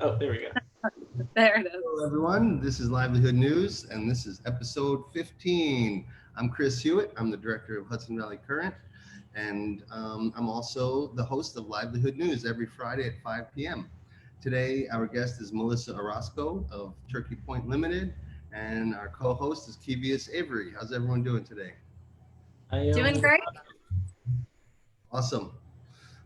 Oh, there we go. There it is. Hello, everyone. This is Livelihood News, and this is episode 15. I'm Chris Hewitt. I'm the director of Hudson Valley Current, and I'm also the host of Livelihood News every Friday at 5 p.m. Today, our guest is Melissa Orozco of Turkey Point Limited, and our co-host is Kevius Avery. How's everyone doing today? I am. Doing great. Awesome.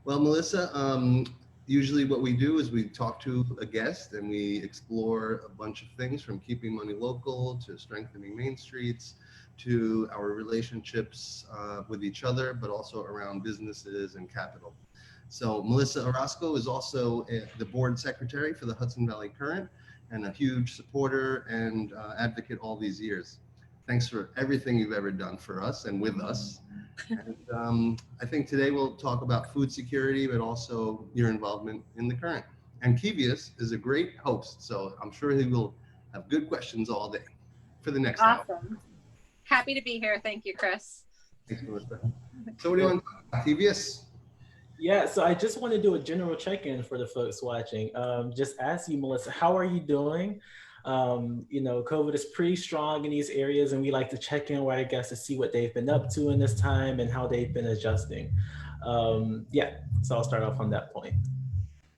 Well, Melissa, usually what we do is we talk to a guest and we explore a bunch of things from keeping money local to strengthening main streets to our relationships with each other, but also around businesses and capital. So Melissa Orozco is also the board secretary for the Hudson Valley Current and a huge supporter and advocate all these years. Thanks for everything you've ever done for us and with us. And I think today we'll talk about food security, but also your involvement in the Current. And Kevius is a great host, so I'm sure he will have good questions all day for the next hour. Awesome. Happy to be here. Thank you, Chris. Thanks, Melissa. So what do you want to talk about, Kevius? Yeah, so I just want to do a general check-in for the folks watching. Just ask you, Melissa, how are you doing? COVID is pretty strong in these areas, and we like to check in with our guests to see what they've been up to in this time and how they've been adjusting. So I'll start off on that point.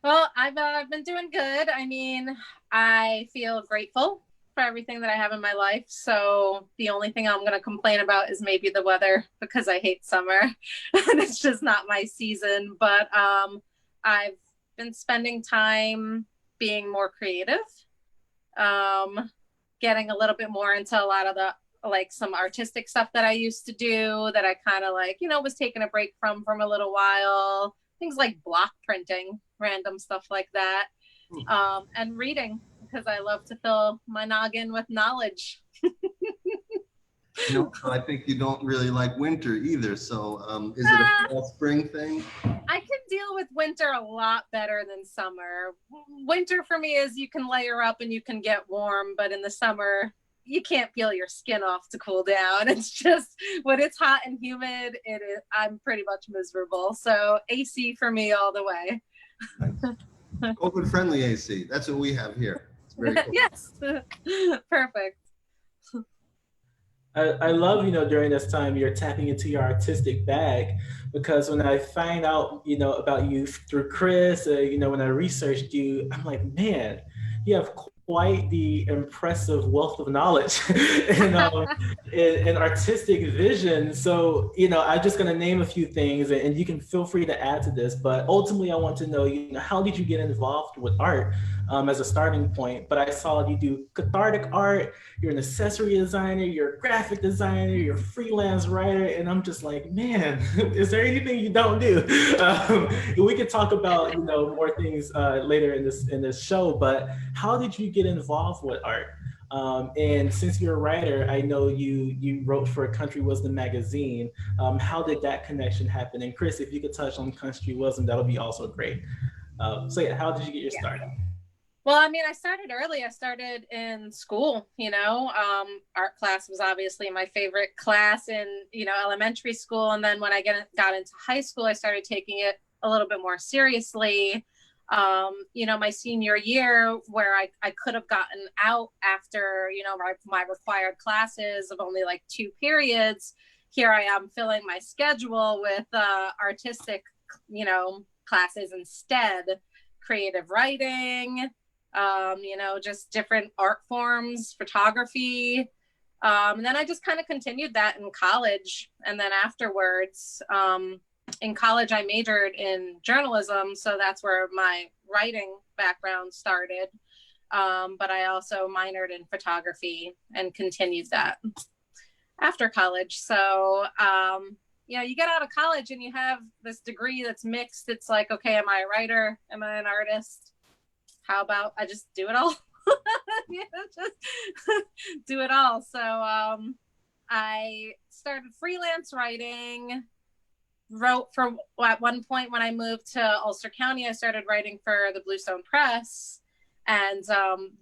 Well, I've been doing good. I mean, I feel grateful for everything that I have in my life. So the only thing I'm going to complain about is maybe the weather, because I hate summer and it's just not my season. But I've been spending time being more creative, getting a little bit more into a lot of the some artistic stuff that I used to do that I kind of was taking a break from a little while. Things like block printing, random stuff like that, and reading, because I love to fill my noggin with knowledge. I think you don't really like winter either. So is it a fall spring thing? I can deal with winter a lot better than summer. Winter for me is you can layer up and you can get warm, but in the summer, you can't peel your skin off to cool down. It's just when it's hot and humid, I'm pretty much miserable. So AC for me all the way. Nice. COVID friendly AC. That's what we have here. It's very cool. Yes, perfect. I love, during this time you're tapping into your artistic bag, because when I find out, about you through Chris, when I researched you, I'm like, man, you have quite the impressive wealth of knowledge and artistic vision. So, I'm just going to name a few things, and you can feel free to add to this. But ultimately, I want to know, how did you get involved with art as a starting point? But I saw you do cathartic art, you're an accessory designer, you're a graphic designer, you're a freelance writer. And I'm just like, man, is there anything you don't do? We could talk about, more things later in this show, but how did you get involved with art? And since you're a writer, I know you wrote for Country Wisdom magazine. How did that connection happen? And Chris, if you could touch on Country Wisdom, that'll be also great. So yeah, how did you get your start? Well, I mean, I started early. I started in school, art class was obviously my favorite class in, elementary school. And then when I got into high school, I started taking it a little bit more seriously. My senior year, where I could have gotten out after, my required classes of only 2 periods. Here I am filling my schedule with artistic, classes instead, creative writing, just different art forms, photography. And then I just kind of continued that in college. And then afterwards, in college, I majored in journalism. So that's where my writing background started. But I also minored in photography and continued that after college. So, you get out of college and you have this degree that's mixed. It's like, okay, am I a writer? Am I an artist? How about I just do it all? Just do it all. So I started freelance writing, wrote at one point when I moved to Ulster County, I started writing for the Bluestone Press. And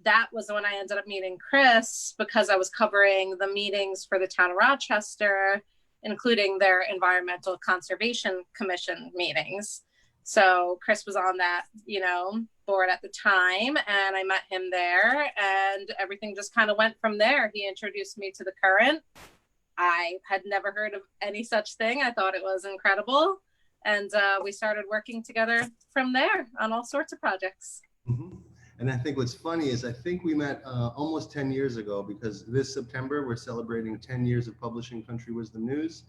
that was when I ended up meeting Chris, because I was covering the meetings for the town of Rochester, including their Environmental Conservation Commission meetings. So Chris was on that, board at the time, and I met him there, and everything just kind of went from there. He introduced me to the current. I had never heard of any such thing. I thought it was incredible. And we started working together from there on all sorts of projects. Mm-hmm. And I think what's funny is I think we met almost 10 years ago, because this September we're celebrating 10 years of publishing Country Wisdom News.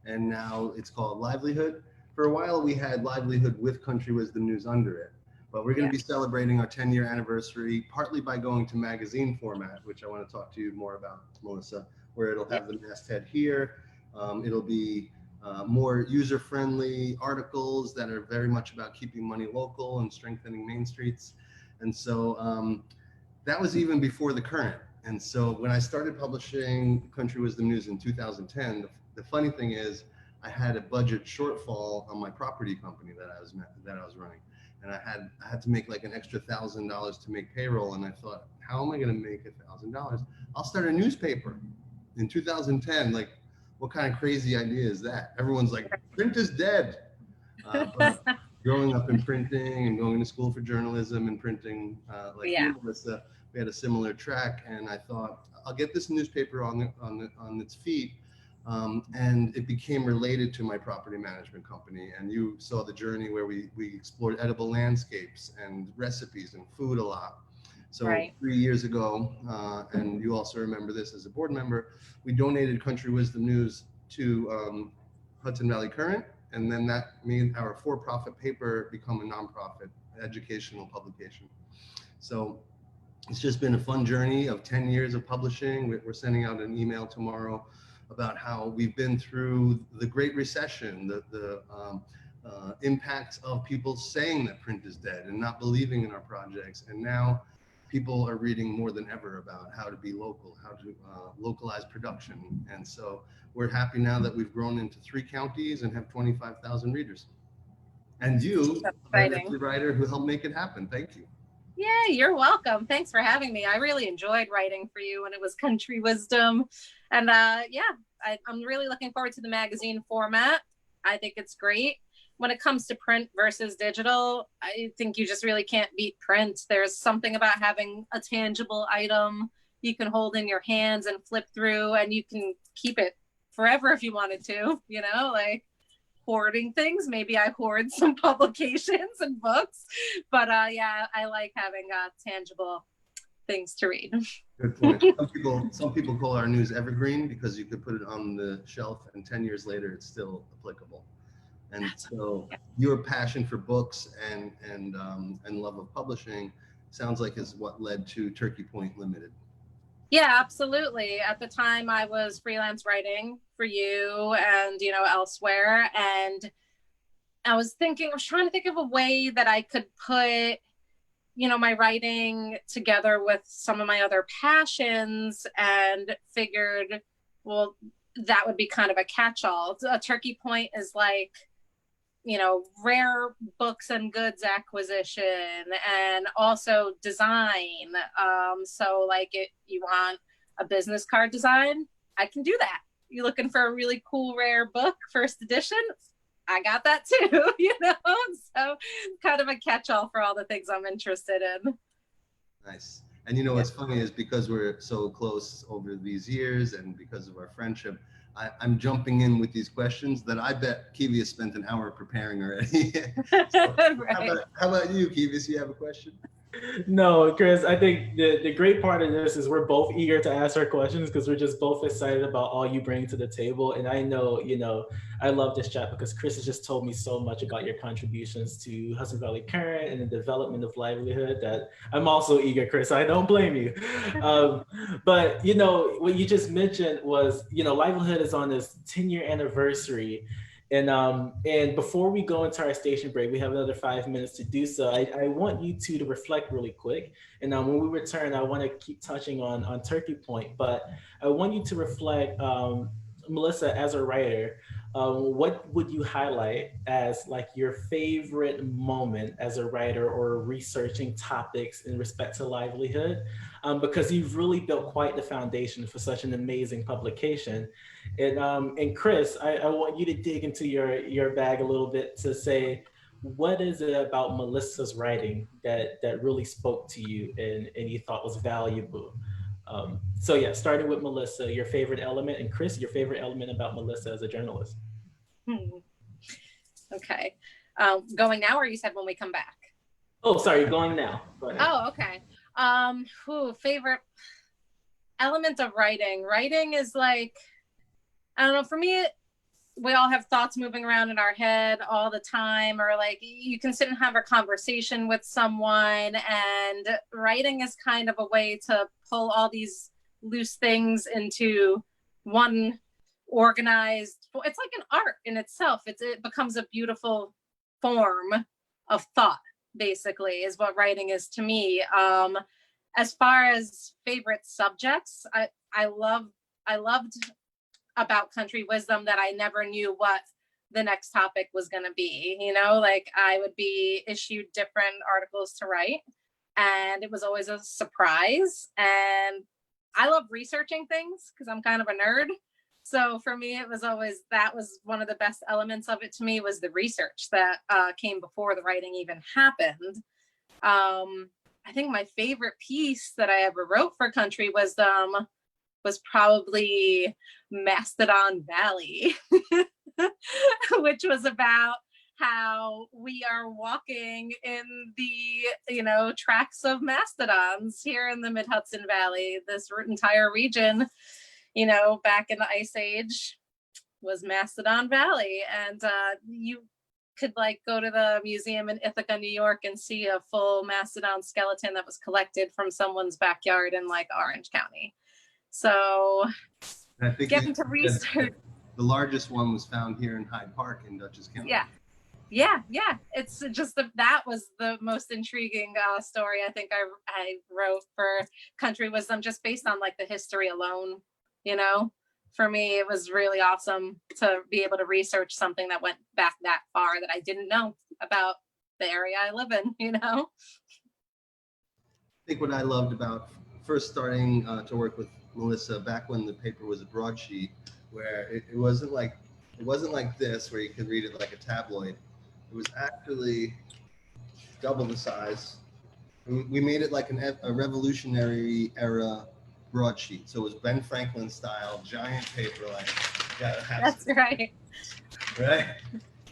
And now it's called LIVElihood. For a while we had LIVElihood with Country Wisdom News under it. But we're going to be celebrating our 10-year anniversary, partly by going to magazine format, which I want to talk to you more about, Melissa, where it'll have the masthead here. It'll be more user-friendly articles that are very much about keeping money local and strengthening Main Streets. And so that was even before the current. And so when I started publishing Country Wisdom News in 2010, the funny thing is I had a budget shortfall on my property company that I was running. And I had to make like an extra $1,000 to make payroll. And I thought, how am I going to make $1,000? I'll start a newspaper. In 2010, like, what kind of crazy idea is that? Everyone's like, print is dead. But growing up in printing and going to school for journalism and printing, you, Melissa, we had a similar track. And I thought, I'll get this newspaper on its feet. And it became related to my property management company. And you saw the journey where we explored edible landscapes and recipes and food a lot. So 3 years ago, and you also remember this as a board member, we donated Country Wisdom News to Hudson Valley Current. And then that made our for-profit paper become a nonprofit educational publication. So it's just been a fun journey of 10 years of publishing. We're sending out an email tomorrow about how we've been through the Great Recession, the impacts of people saying that print is dead and not believing in our projects. And now people are reading more than ever about how to be local, how to localize production. And so we're happy now that we've grown into 3 counties and have 25,000 readers. And you, a writer who helped make it happen. Thank you. Yeah, you're welcome. Thanks for having me. I really enjoyed writing for you when it was Country Wisdom. And I'm really looking forward to the magazine format. I think it's great. When it comes to print versus digital, I think you just really can't beat print. There's something about having a tangible item you can hold in your hands and flip through, and you can keep it forever if you wanted to, like hoarding things. Maybe I hoard some publications and books, but I like having tangible things to read. Good point. Some people call our news evergreen because you could put it on the shelf and 10 years later it's still applicable. And so your passion for books and love of publishing sounds like is what led to Turkey Point Limited. Yeah, absolutely. At the time I was freelance writing for you and, elsewhere. And I was trying to think of a way that I could put, my writing together with some of my other passions, and figured, well, that would be kind of a catch-all. A Turkey Point is like, rare books and goods acquisition, and also design. So like you want a business card design, I can do that. You're looking for a really cool, rare book, first edition, I got that too, so kind of a catch-all for all the things I'm interested in. Nice. And what's funny is because we're so close over these years and because of our friendship, I'm jumping in with these questions that I bet Kevius spent an hour preparing already. So, how about you, Kevius? You have a question? No, Chris, I think the great part of this is we're both eager to ask our questions because we're just both excited about all you bring to the table. And I know, I love this chat because Chris has just told me so much about your contributions to Hudson Valley Current and the development of LIVElihood that I'm also eager, Chris. I don't blame you. But, what you just mentioned was, LIVElihood is on this 10-year anniversary. And before we go into our station break, we have another 5 minutes to do so. I want you two to reflect really quick. And when we return, I want to keep touching on Turkey Point, but I want you to reflect, Melissa, as a writer, what would you highlight as like your favorite moment as a writer or researching topics in respect to LIVElihood? Because you've really built quite the foundation for such an amazing publication. And Chris, I want you to dig into your bag a little bit to say, what is it about Melissa's writing that really spoke to you and you thought was valuable? So yeah, starting with Melissa, your favorite element, and Chris, your favorite element about Melissa as a journalist. Hmm. Okay. Going now, or you said when we come back? Oh, sorry, going now. Going now. Oh, okay. Favorite element of writing. Writing is like, I don't know, for me, we all have thoughts moving around in our head all the time, or like you can sit and have a conversation with someone, and writing is kind of a way to pull all these loose things into one organized, it's like an art in itself. It becomes a beautiful form of thought, basically, is what writing is to me. As far as favorite subjects, I loved about country wisdom that I never knew what the next topic was going to be. You know, like I would be issued different articles to write, and it was always a surprise. And I love researching things because I'm kind of a nerd. So for me, it was always, that was one of the best elements of it to me, was the research that came before the writing even happened. I think my favorite piece that I ever wrote for Country Wisdom was probably Mastodon Valley, which was about how we are walking in the, tracks of mastodons here in the Mid-Hudson Valley. This entire region, back in the Ice Age was Mastodon Valley. And you could go to the museum in Ithaca, New York, and see a full mastodon skeleton that was collected from someone's backyard in Orange County. So I think getting to research. The largest one was found here in Hyde Park in Dutchess County. Yeah. It's just that was the most intriguing story I think I wrote for Country Wisdom, just based on the history alone. For me, it was really awesome to be able to research something that went back that far that I didn't know about the area I live in. I think what I loved about first starting to work with Melissa back when the paper was a broadsheet, where it wasn't like this where you could read it like a tabloid. It was actually double the size. We made it like a Revolutionary era broadsheet. So it was Ben Franklin style, giant paper, That's right. Right?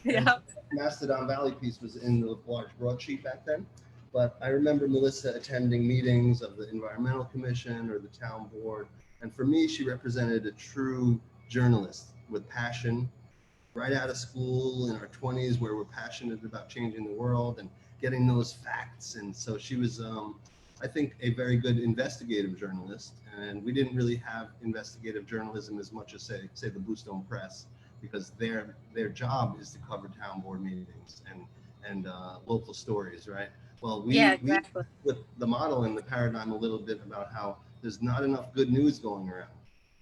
Yeah. Mastodon Valley piece was in the large broadsheet back then. But I remember Melissa attending meetings of the Environmental Commission or the town board. And for me, she represented a true journalist with passion, right out of school in our 20s, where we're passionate about changing the world and getting those facts. And so she was, I think, a very good investigative journalist. And we didn't really have investigative journalism as much as say the Bluestone Press, because their job is to cover town board meetings and local stories, right? Well, we with the model and the paradigm a little bit about how there's not enough good news going around.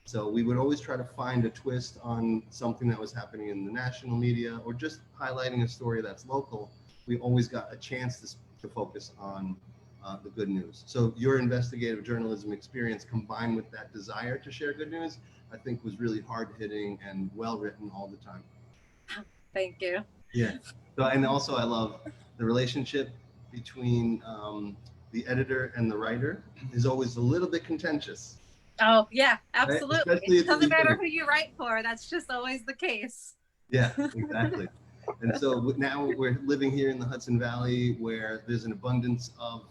So we would always try to find a twist on something that was happening in the national media, or just highlighting a story that's local. We always got a chance to focus on the good news. So your investigative journalism experience combined with that desire to share good news, I think was really hard hitting and well written all the time. Thank you. Yeah. So, and also I love the relationship between the editor and the writer is always a little bit contentious. Oh yeah, absolutely. Right? It doesn't matter who you write for. That's just always the case. Yeah, exactly. And so now we're living here in the Hudson Valley, where there's an abundance of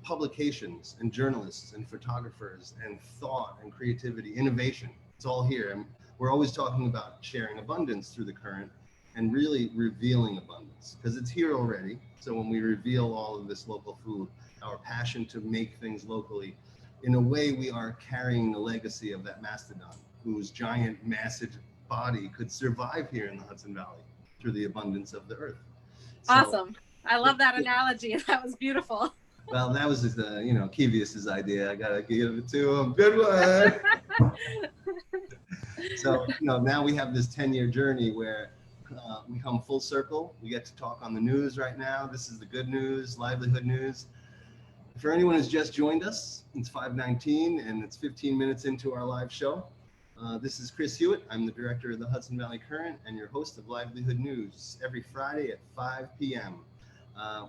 publications and journalists and photographers and thought and creativity, innovation. It's all here. And we're always talking about sharing abundance through the current and really revealing abundance, because it's here already. So when we reveal all of this local food, our passion to make things locally, in a way we are carrying the legacy of that mastodon, whose giant, massive body could survive here in the Hudson Valley through the abundance of the earth. So, awesome. I love that analogy. That was beautiful. Well, that was just Kevius's idea. I gotta give it to him. Good one. So now we have this 10-year journey where we come full circle. We get to talk on the news right now. This is the good news, livelihood news. For anyone who's just joined us, it's 5:19 and it's 15 minutes into our live show. This is Chris Hewitt. I'm the director of the Hudson Valley Current and your host of Livelihood News every Friday at 5 p.m.,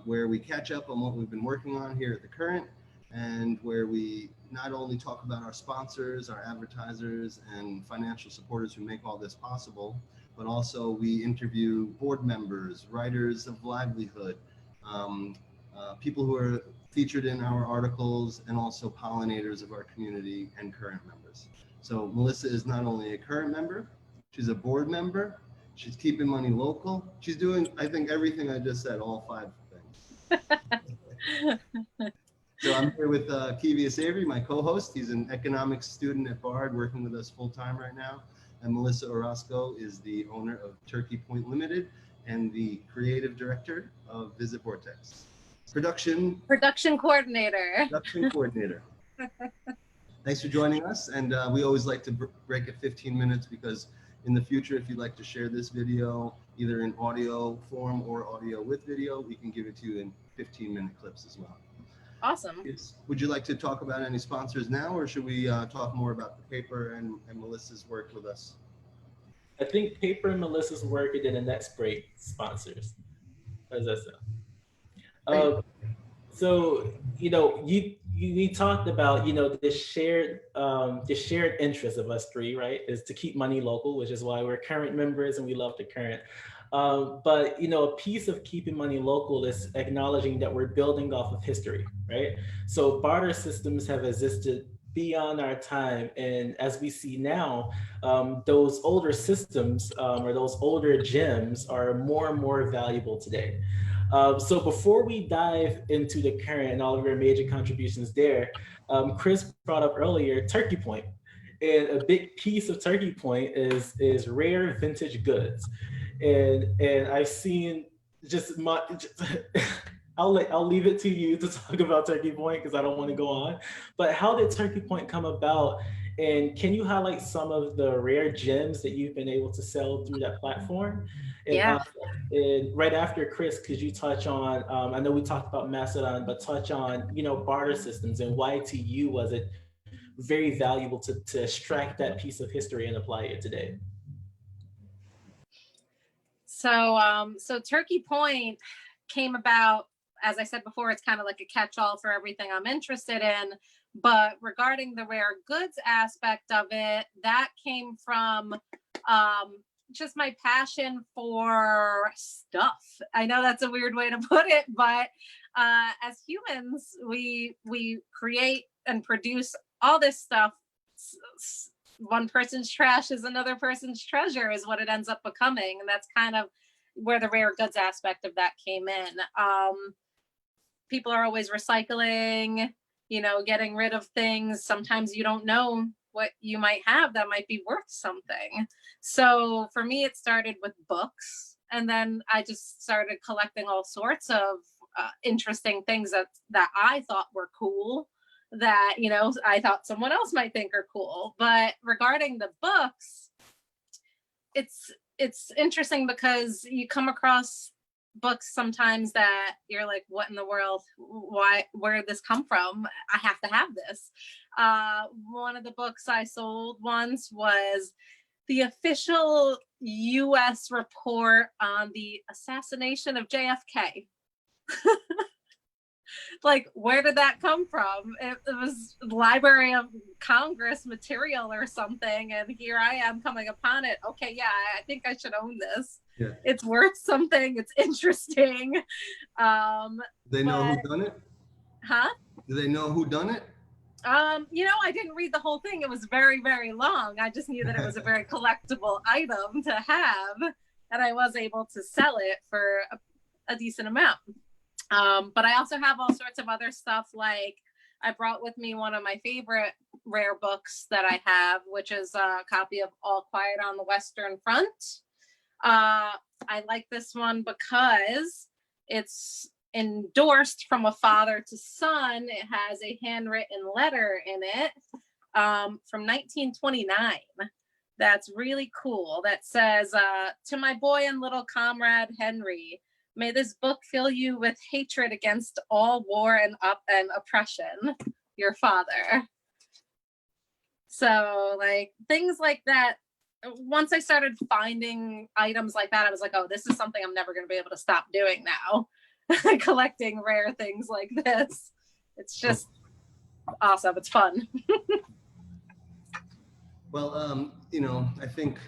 where we catch up on what we've been working on here at the Current, and where we not only talk about our sponsors, our advertisers, and financial supporters who make all this possible, but also we interview board members, writers of Livelihood, people who are featured in our articles, and also pollinators of our community and Current members. So Melissa is not only a Current member, she's a board member, she's keeping money local. She's doing, I think, everything I just said, all 5 things. So I'm here with Kevius Avery, my co-host. He's an economics student at Bard, working with us full-time right now. And Melissa Orozco is the owner of Turkey Point Limited and the creative director of Visit Vortex. Production coordinator. Thanks for joining us. And we always like to break at 15 minutes because in the future, if you'd like to share this video, either in audio form or audio with video, we can give it to you in 15-minute clips as well. Awesome. Would you like to talk about any sponsors now, or should we talk more about the paper and Melissa's work with us? I think paper and Melissa's work, and then the next break, sponsors. How does that sound? So, you know, we talked about, you know, the shared interest of us three, right, is to keep money local, which is why we're Current members and we love the Current. But, you know, a piece of keeping money local is acknowledging that we're building off of history, right? So barter systems have existed beyond our time. And as we see now, those older systems or those older gems are more and more valuable today. So before we dive into the Current and all of your major contributions there, Chris brought up earlier Turkey Point. And a big piece of Turkey Point is rare vintage goods. And I've seen I'll leave it to you to talk about Turkey Point because I don't want to go on. But how did Turkey Point come about? And can you highlight some of the rare gems that you've been able to sell through that platform? And, Yeah. And right after Chris, could you touch on, I know we talked about Macedon, but touch on, you know, barter systems and why to you was it very valuable to extract that piece of history and apply it today? So Turkey Point came about, as I said before, it's kind of like a catch-all for everything I'm interested in. But regarding the rare goods aspect of it, that came from just my passion for stuff. I know that's a weird way to put it, but as humans, we create and produce all this stuff. One person's trash is another person's treasure is what it ends up becoming. And that's kind of where the rare goods aspect of that came in. People are always recycling, you know, getting rid of things. Sometimes you don't know what you might have that might be worth something. So for me, it started with books. And then I just started collecting all sorts of interesting things that I thought were cool, that, you know, I thought someone else might think are cool. But regarding the books, it's interesting because you come across books sometimes that you're like, what in the world? Where did this come from? I have to have this. One of the books I sold once was the official US report on the assassination of JFK. Like, where did that come from? It was Library of Congress material or something, and here I am coming upon it. Okay, yeah, I think I should own this. Yeah. It's worth something. It's interesting. They know who done it? Huh? Do they know who done it? You know, I didn't read the whole thing. It was very, very long. I just knew that it was a very collectible item to have, and I was able to sell it for a decent amount. But I also have all sorts of other stuff. Like, I brought with me one of my favorite rare books that I have, which is a copy of All Quiet on the Western Front. I like this one because it's endorsed from a father to son. It has a handwritten letter in it from 1929. That's really cool. That says, to my boy and little comrade Henry, may this book fill you with hatred against all war and oppression, your father. So like things like that. Once I started finding items like that, I was like, oh, this is something I'm never going to be able to stop doing now. Collecting rare things like this. It's just awesome. It's fun. Well, you know, I think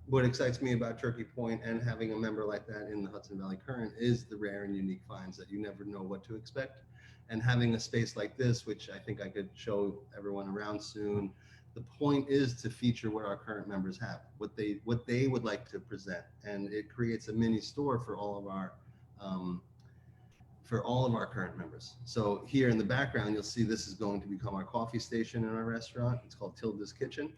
what excites me about Turkey Point and having a member like that in the Hudson Valley Current is the rare and unique finds that you never know what to expect. And having a space like this, which I think I could show everyone around soon, the point is to feature what our current members have, what they would like to present, and it creates a mini store um, for all of our current members. So here in the background, you'll see this is going to become our coffee station in our restaurant. It's called Tilda's Kitchen,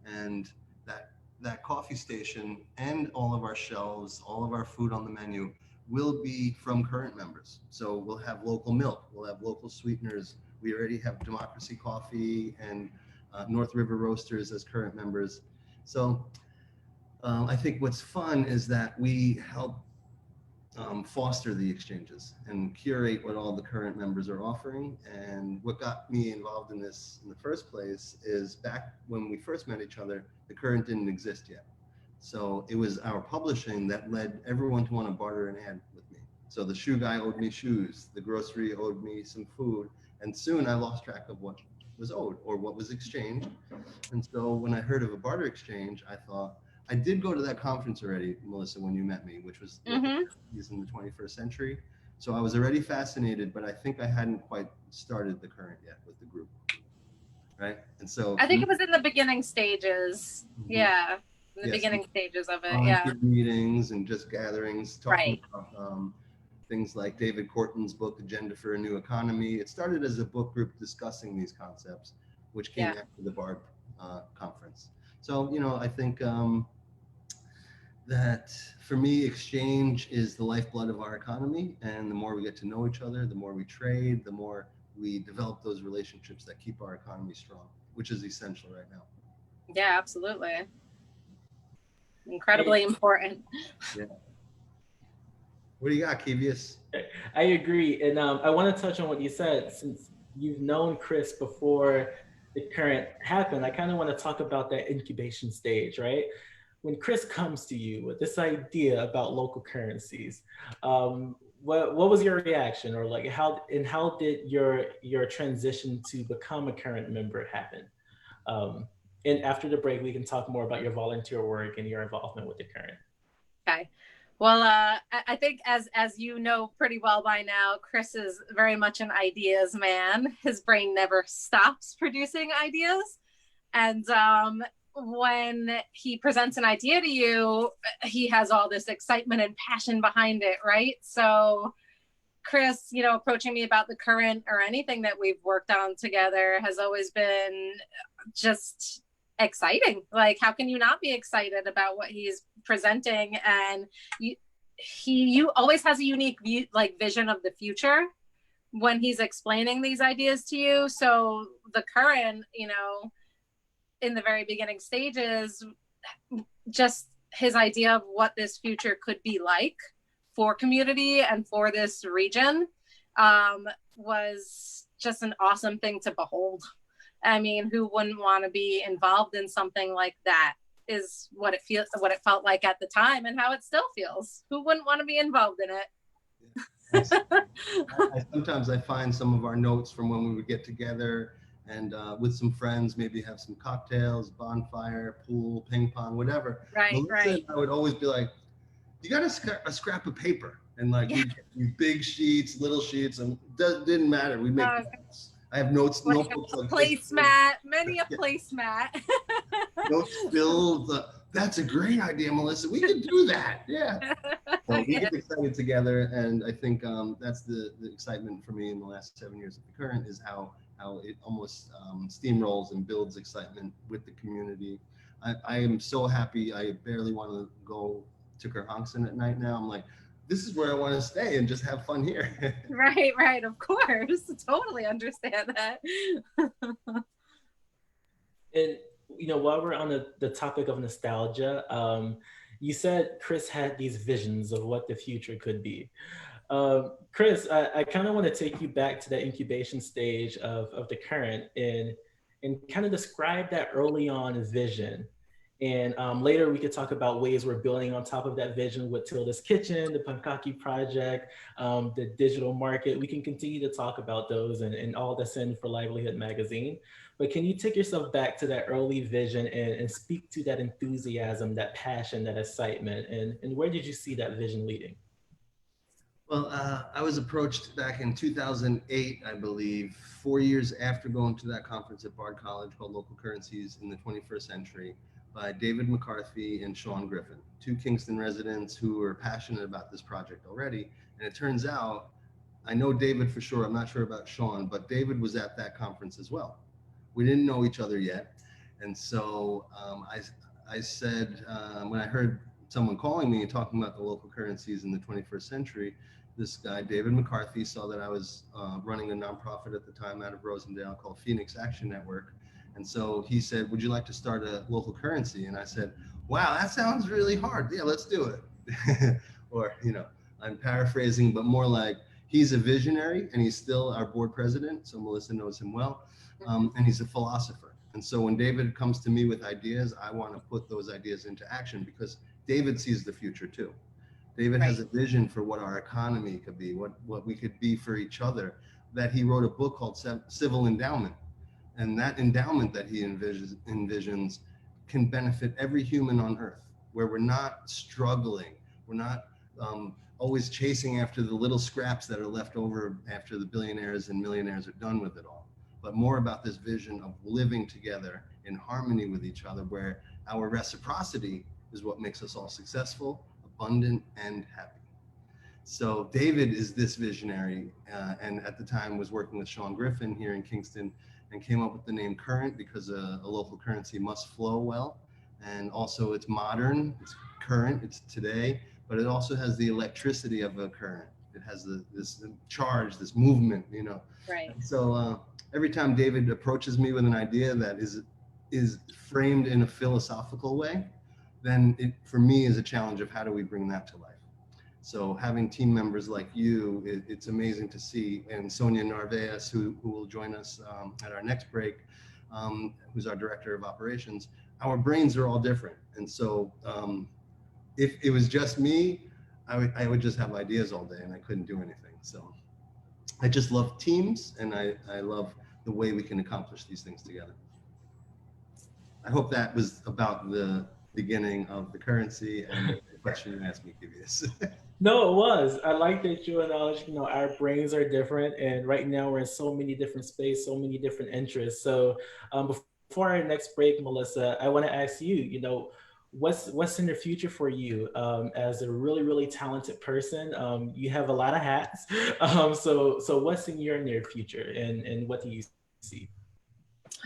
and that coffee station and all of our shelves, all of our food on the menu will be from current members. So we'll have local milk, we'll have local sweeteners. We already have Democracy Coffee and North River Roasters as current members. So I think what's fun is that we help foster the exchanges and curate what all the current members are offering. And what got me involved in this in the first place is back when we first met each other, the current didn't exist yet. So it was our publishing that led everyone to want to barter an ad with me. So the shoe guy owed me shoes, the grocery owed me some food, and soon I lost track of what was owed or what was exchanged. And so when I heard of a barter exchange, I thought, I did go to that conference already, Melissa, when you met me, which was in the 21st century. So I was already fascinated, but I think I hadn't quite started the current yet with the group, right? And so I think it was in the beginning stages. Yeah, in the beginning stages of it. Yeah. Meetings and just gatherings, talking Right. about things like David Corton's book, Agenda for a New Economy. It started as a book group discussing these concepts, which came after the BARB conference. So, you know, I think that for me, exchange is the lifeblood of our economy. And the more we get to know each other, the more we trade, the more we develop those relationships that keep our economy strong, which is essential right now. Yeah, absolutely. Incredibly important. Yeah. What do you got, Kevius? I agree. And I want to touch on what you said. Since you've known Chris before the current happened, I kind of want to talk about that incubation stage, right? When Chris comes to you with this idea about local currencies, what was your reaction, or like how did your transition to become a current member happen? And after the break, we can talk more about your volunteer work and your involvement with the current. Okay. Well, I think as you know pretty well by now, Chris is very much an ideas man. His brain never stops producing ideas. And when he presents an idea to you, he has all this excitement and passion behind it, right? So Chris, you know, approaching me about the current or anything that we've worked on together has always been just exciting. Like, how can you not be excited about what he's presenting? And you always has a unique view, like vision of the future when he's explaining these ideas to you. So the current, you know, in the very beginning stages, just his idea of what this future could be like for community and for this region was just an awesome thing to behold. I mean, who wouldn't want to be involved in something like that? Is what it felt like at the time, and how it still feels. Who wouldn't want to be involved in it? Sometimes I find some of our notes from when we would get together and with some friends, maybe have some cocktails, bonfire, pool, ping pong, whatever. Right, Melissa right. I would always be like, you got a scrap of paper, and like we big sheets, little sheets, and it didn't matter. We make notes. I have notes, like notebooks, a placemat, many a placemat. Notes filled. That's a great idea, Melissa. We could do that. Yeah. So we get excited together, and I think that's the excitement for me in the last 7 years of the current is how it almost steamrolls and builds excitement with the community. I am so happy. I barely want to go to Kerhonkson at night now. I'm like, this is where I want to stay and just have fun here. Right. Of course. Totally understand that. And, you know, while we're on the topic of nostalgia, you said Chris had these visions of what the future could be. Chris, I kind of want to take you back to that incubation stage of the current. And and kind of describe that early on vision. And later we could talk about ways we're building on top of that vision with Tilda's Kitchen, the Pankaki Project, the digital market. We can continue to talk about those and all that's in for Livelihood Magazine. But can you take yourself back to that early vision and speak to that enthusiasm, that passion, that excitement, and where did you see that vision leading? Well, I was approached back in 2008, I believe, 4 years after going to that conference at Bard College called Local Currencies in the 21st Century by David McCarthy and Sean Griffin, two Kingston residents who were passionate about this project already. And it turns out, I know David for sure, I'm not sure about Sean, but David was at that conference as well. We didn't know each other yet. And so I said, when I heard someone calling me and talking about the local currencies in the 21st century, this guy, David McCarthy, saw that I was running a nonprofit at the time out of Rosendale called Phoenix Action Network. And so he said, would you like to start a local currency? And I said, wow, that sounds really hard. Yeah, let's do it. Or, you know, I'm paraphrasing, but more like he's a visionary and he's still our board president. So Melissa knows him well. And he's a philosopher. And so when David comes to me with ideas, I want to put those ideas into action because David sees the future too. David has a vision for what our economy could be, what we could be for each other, that he wrote a book called Civil Endowment. And that endowment that he envisions can benefit every human on earth, where we're not struggling, we're not always chasing after the little scraps that are left over after the billionaires and millionaires are done with it all, but more about this vision of living together in harmony with each other, where our reciprocity is what makes us all successful, abundant, and happy. So David is this visionary, and at the time was working with Sean Griffin here in Kingston, and came up with the name Current because a local currency must flow well, and also it's modern, it's current, it's today, but it also has the electricity of a current. It has this charge, this movement, you know. Right. And so every time David approaches me with an idea that is framed in a philosophical way, then it, for me, is a challenge of how do we bring that to life. So having team members like you, it's amazing to see. And Sonia Narvaez, who will join us at our next break, who's our director of operations, our brains are all different. And so if it was just me, I would just have ideas all day and I couldn't do anything. So I just love teams, and I love the way we can accomplish these things together. I hope that was about the beginning of the currency and the question you asked me, Kivius. No, it was. I like that you acknowledge, you know, our brains are different, and right now we're in so many different spaces, so many different interests. So before our next break, Melissa, I want to ask you, you know, what's in the future for you as a really talented person? You have a lot of hats. So what's in your near future, and what do you see?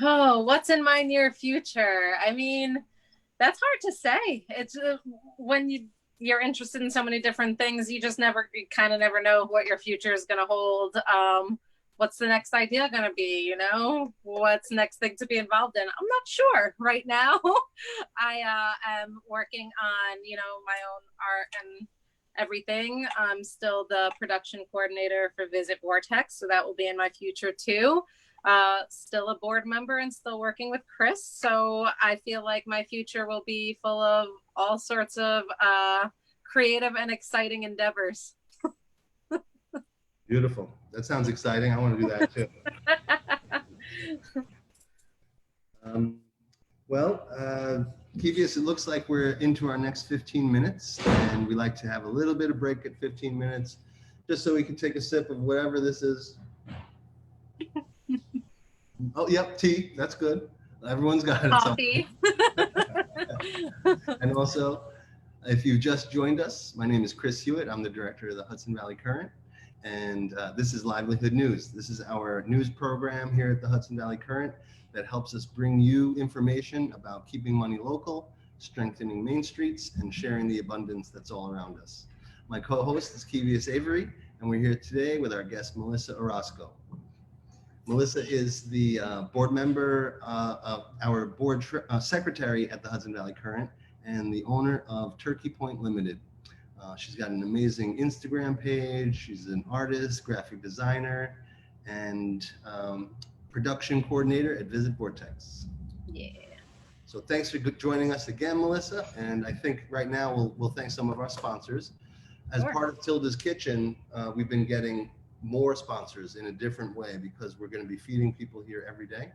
Oh, what's in my near future? I mean, that's hard to say. It's when you're interested in so many different things, you kind of never know what your future is going to hold. What's the next idea going to be? You know, what's the next thing to be involved in? I'm not sure right now. I am working on, you know, my own art and everything. I'm still the production coordinator for Visit Vortex, so that will be in my future too. Still a board member and still working with Chris. So I feel like my future will be full of all sorts of creative and exciting endeavors. Beautiful. That sounds exciting. I want to do that too. Kivius, it looks like we're into our next 15 minutes, and we like to have a little bit of break at 15 minutes, just so we can take a sip of whatever this is. Oh, yep, tea. That's good. Everyone's got it. Coffee. And also, if you've just joined us, my name is Chris Hewitt. I'm the director of the Hudson Valley Current, and this is Livelihood News. This is our news program here at the Hudson Valley Current that helps us bring you information about keeping money local, strengthening main streets, and sharing the abundance that's all around us. My co-host is Kivius Avery, and we're here today with our guest, Melissa Orozco. Melissa is the board member of our board secretary at the Hudson Valley Current and the owner of Turkey Point Limited. She's got an amazing Instagram page. She's an artist, graphic designer, and production coordinator at Visit Vortex. Yeah. So thanks for joining us again, Melissa. And I think right now we'll thank some of our sponsors. As part of Tilda's Kitchen, we've been getting more sponsors in a different way because we're going to be feeding people here every day.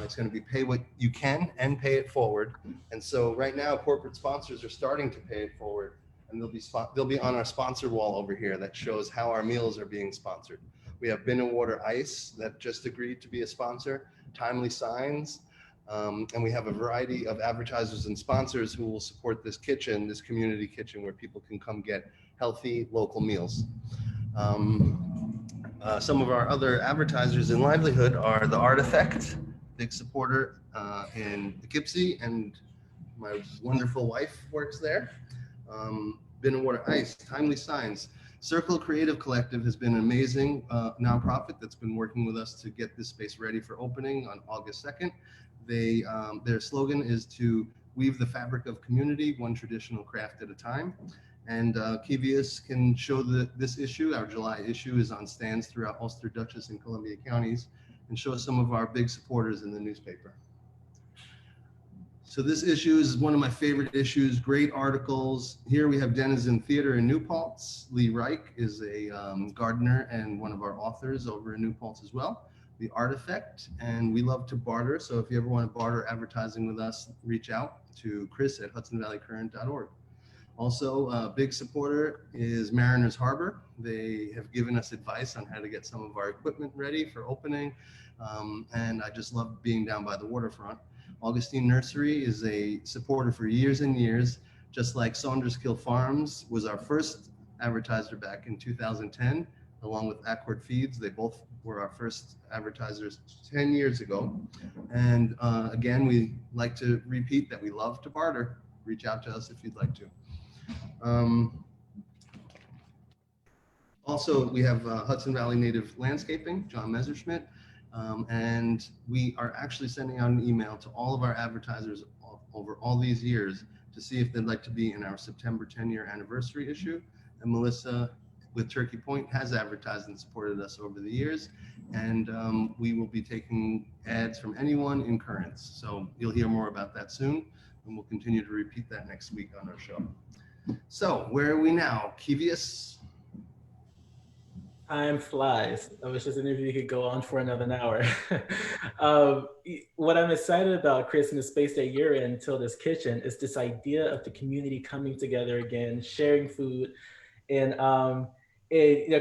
It's going to be pay what you can and pay it forward. And so right now, corporate sponsors are starting to pay it forward, and they'll be on our sponsor wall over here that shows how our meals are being sponsored. We have Bin and Water Ice that just agreed to be a sponsor, Timely Signs, and we have a variety of advertisers and sponsors who will support this kitchen, this community kitchen where people can come get healthy local meals. Some of our other advertisers in Livelihood are The Art Effect, big supporter in Poughkeepsie, and my wonderful wife works there. Bin and Water Ice, Timely Signs. Circle Creative Collective has been an amazing nonprofit that's been working with us to get this space ready for opening on August 2nd. Their slogan is to weave the fabric of community, one traditional craft at a time. And Kivius can show this issue. Our July issue is on stands throughout Ulster, Dutchess, and Columbia counties, and show some of our big supporters in the newspaper. So this issue is one of my favorite issues, great articles. Here we have Denizen Theater in New Paltz. Lee Reich is a gardener and one of our authors over in New Paltz as well. The Art Effect, and we love to barter. So if you ever want to barter advertising with us, reach out to Chris at hudsonvalleycurrent.org. Also, a big supporter is Mariners Harbor. They have given us advice on how to get some of our equipment ready for opening. And I just love being down by the waterfront. Augustine Nursery is a supporter for years and years, just like Saunderskill Farms was our first advertiser back in 2010, along with Accord Feeds. They both were our first advertisers 10 years ago. And again, we like to repeat that we love to barter. Reach out to us if you'd like to. Also, we have Hudson Valley Native Landscaping, John Messerschmidt. And we are actually sending out an email to all of our advertisers over all these years to see if they'd like to be in our September 10-year anniversary issue. And Melissa with Turkey Point has advertised and supported us over the years. And we will be taking ads from anyone in currents. So you'll hear more about that soon. And we'll continue to repeat that next week on our show. So where are we now? Kivius? Time flies. I wish this interview could go on for another hour. What I'm excited about, Chris, in the space that you're in, Tilda's Kitchen, is this idea of the community coming together again, sharing food. And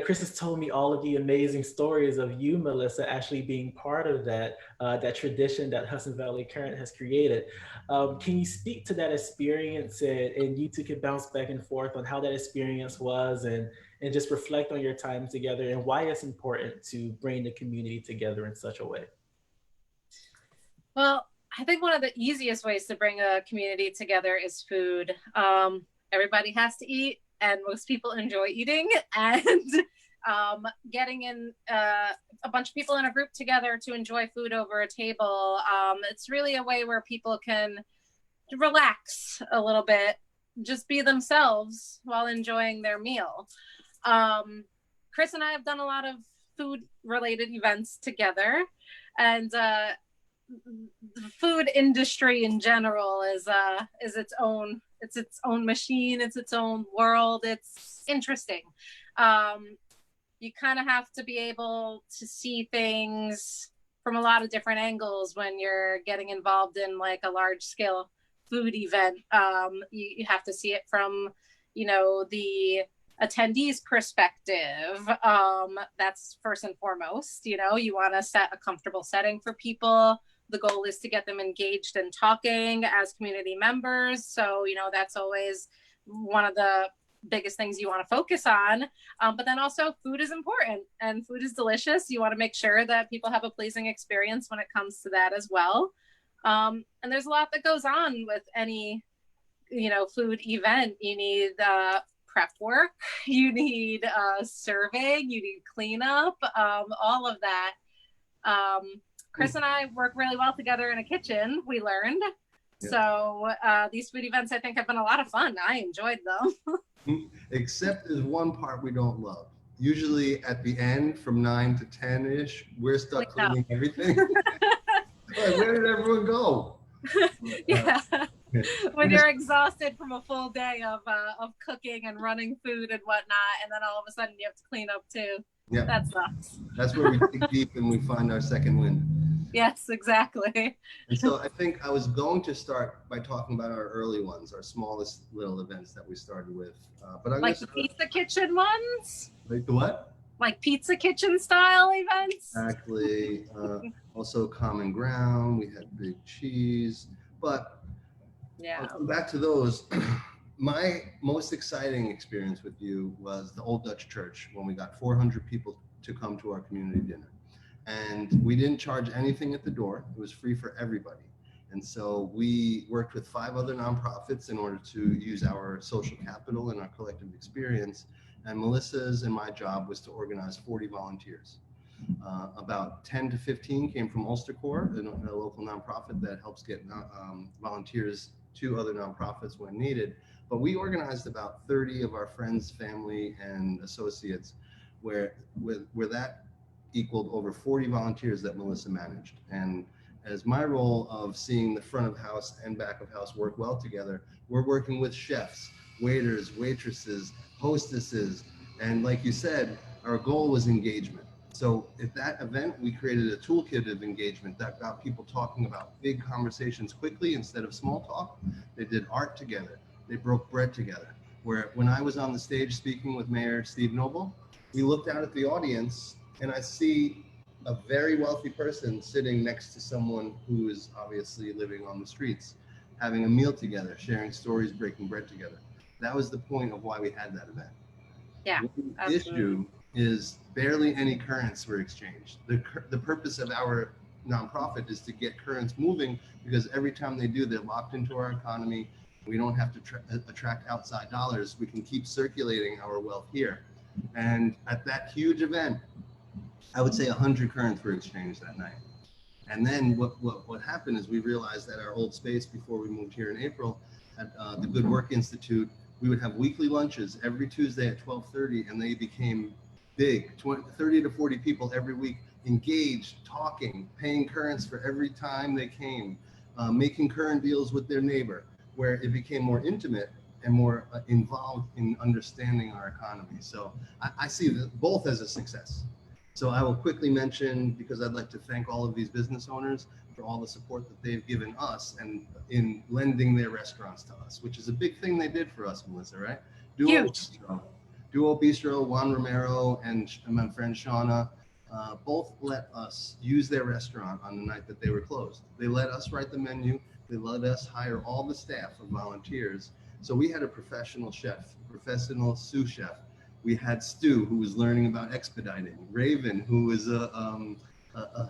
Chris has told me all of the amazing stories of you, Melissa, actually being part of that tradition that Hudson Valley Current has created. Can you speak to that experience, and you two can bounce back and forth on how that experience was, and just reflect on your time together and why it's important to bring the community together in such a way? Well, I think one of the easiest ways to bring a community together is food. Everybody has to eat, and most people enjoy eating, and getting in a bunch of people in a group together to enjoy food over a table. It's really a way where people can relax a little bit, just be themselves while enjoying their meal. Chris and I have done a lot of food related events together, and the food industry in general is its own machine. It's its own world. It's interesting. You kind of have to be able to see things from a lot of different angles when you're getting involved in like a large scale food event. You have to see it from, the attendees' perspective. That's first and foremost. You want to set a comfortable setting for people. The goal is to get them engaged and talking as community members. So, that's always one of the biggest things you want to focus on. But then also food is important, and food is delicious. You want to make sure that people have a pleasing experience when it comes to that as well. And there's a lot that goes on with any, food event. You need prep work, you need serving, you need cleanup, all of that. Chris and I work really well together in a kitchen, we learned. Yeah. So these food events, I think, have been a lot of fun. I enjoyed them. Except there's one part we don't love. usually at the end from 9 to 10-ish, we're stuck Clean up. cleaning everything. Like, where did everyone go? Yeah. When And you're exhausted from a full day of cooking and running food and whatnot, and then all of a sudden you have to clean up too. yeah, That sucks. that's where we dig deep and we find our second wind. Yes, exactly. And so I think I was going to start by talking about our early ones, our smallest little events that we started with. But I'm Like going the to pizza kitchen ones? like the what? Like pizza kitchen style events? Exactly. Also Common Ground. We had Big Cheese. But Yeah. I'll come back to those. My most exciting experience with you was the Old Dutch Church when we got 400 people to come to our community dinner. And we didn't charge anything at the door. It was free for everybody. And so we worked with 5 other nonprofits in order to use our social capital and our collective experience. And Melissa's and my job was to organize 40 volunteers. About 10 to 15 came from Ulster Corps, a local nonprofit that helps get volunteers to other nonprofits when needed. But we organized about 30 of our friends, family, and associates, where that equaled over 40 volunteers that Melissa managed. And as my role of seeing the front of house and back of house work well together, we're working with chefs, waiters, waitresses, hostesses, and like you said, our goal was engagement. So at that event, we created a toolkit of engagement that got people talking about big conversations quickly instead of small talk. They did art together. They broke bread together. Where when I was on the stage speaking with Mayor Steve Noble, we looked out at the audience and I see a very wealthy person sitting next to someone who is obviously living on the streets, having a meal together, sharing stories, breaking bread together. That was the point of why we had that event. Yeah. The issue is barely any currents were exchanged. The purpose of our nonprofit is to get currents moving, because every time they do, they're locked into our economy. We don't have to attract outside dollars. We can keep circulating our wealth here. And at that huge event, I would say 100 currents were exchanged that night. And then what happened is we realized that our old space before we moved here in April at the Good Work Institute, we would have weekly lunches every Tuesday at 12:30, and they became big, 30 to 40 people every week, engaged, talking, paying currents for every time they came, making current deals with their neighbor, where it became more intimate and more involved in understanding our economy. So I see both as a success. So I will quickly mention, because I'd like to thank all of these business owners for all the support that they've given us and in lending their restaurants to us, which is a big thing they did for us, Melissa, right? Duo Bistro, Juan Romero, and my friend Shauna, both let us use their restaurant on the night that they were closed. They let us write the menu. They let us hire all the staff of volunteers. So we had a professional chef, professional sous chef. We had Stu, who was learning about expediting. Raven, who was a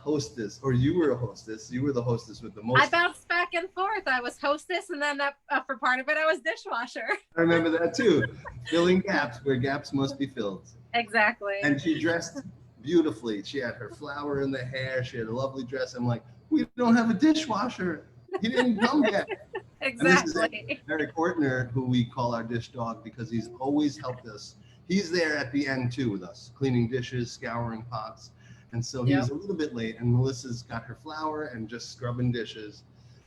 hostess, or you were a hostess. You were the hostess with the most. I bounced back and forth. I was hostess, and then for part of it, I was dishwasher. I remember that too. Filling gaps where gaps must be filled. Exactly. And she dressed beautifully. She had her flower in the hair. She had a lovely dress. I'm like, we don't have a dishwasher. He didn't come yet. Exactly. And this is Eric Ortner, who we call our dish dog, because he's always helped us. He's there at the end too with us, cleaning dishes, scouring pots. And so he was a little bit late, and Melissa's got her flour and just scrubbing dishes.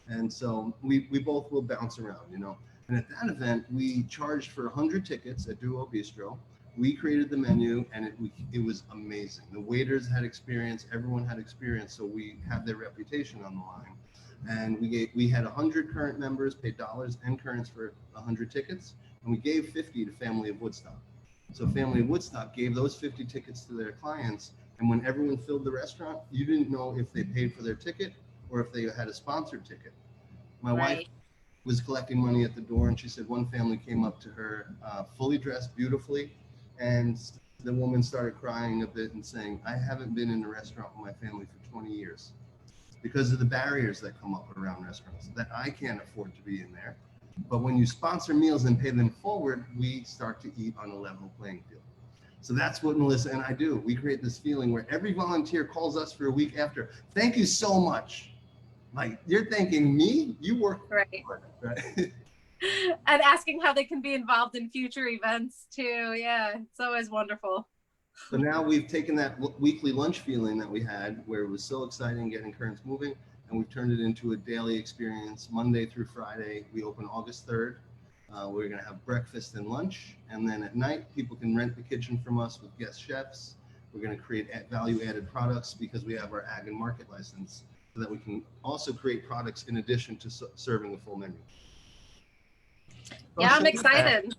And so we both will bounce around, you know. And at that event, we charged for 100 tickets at Duo Bistro. We created the menu, and it was amazing. The waiters had experience, everyone had experience, so we had their reputation on the line. And we had 100 current members, paid dollars and currents for 100 tickets, and we gave 50 to Family of Woodstock. So Family of Woodstock gave those 50 tickets to their clients, and when everyone filled the restaurant, you didn't know if they paid for their ticket or if they had a sponsored ticket. My wife was collecting money at the door, and she said one family came up to her fully dressed beautifully, and the woman started crying a bit and saying, I haven't been in a restaurant with my family for 20 years because of the barriers that come up around restaurants, that I can't afford to be in there. But when you sponsor meals and pay them forward, we start to eat on a level playing field. So that's what Melissa and I do. We create this feeling where every volunteer calls us for a week after. Thank you so much. Like, you're thanking me? You work hard, right? And asking how they can be involved in future events too. Yeah, it's always wonderful. So now we've taken that weekly lunch feeling that we had, where it was so exciting getting Currents moving, and we've turned it into a daily experience, Monday through Friday. We open August 3rd. We're going to have breakfast and lunch, and then at night, people can rent the kitchen from us with guest chefs. We're going to create value-added products because we have our ag and market license, so that we can also create products in addition to serving a full menu. Yeah, I'm excited.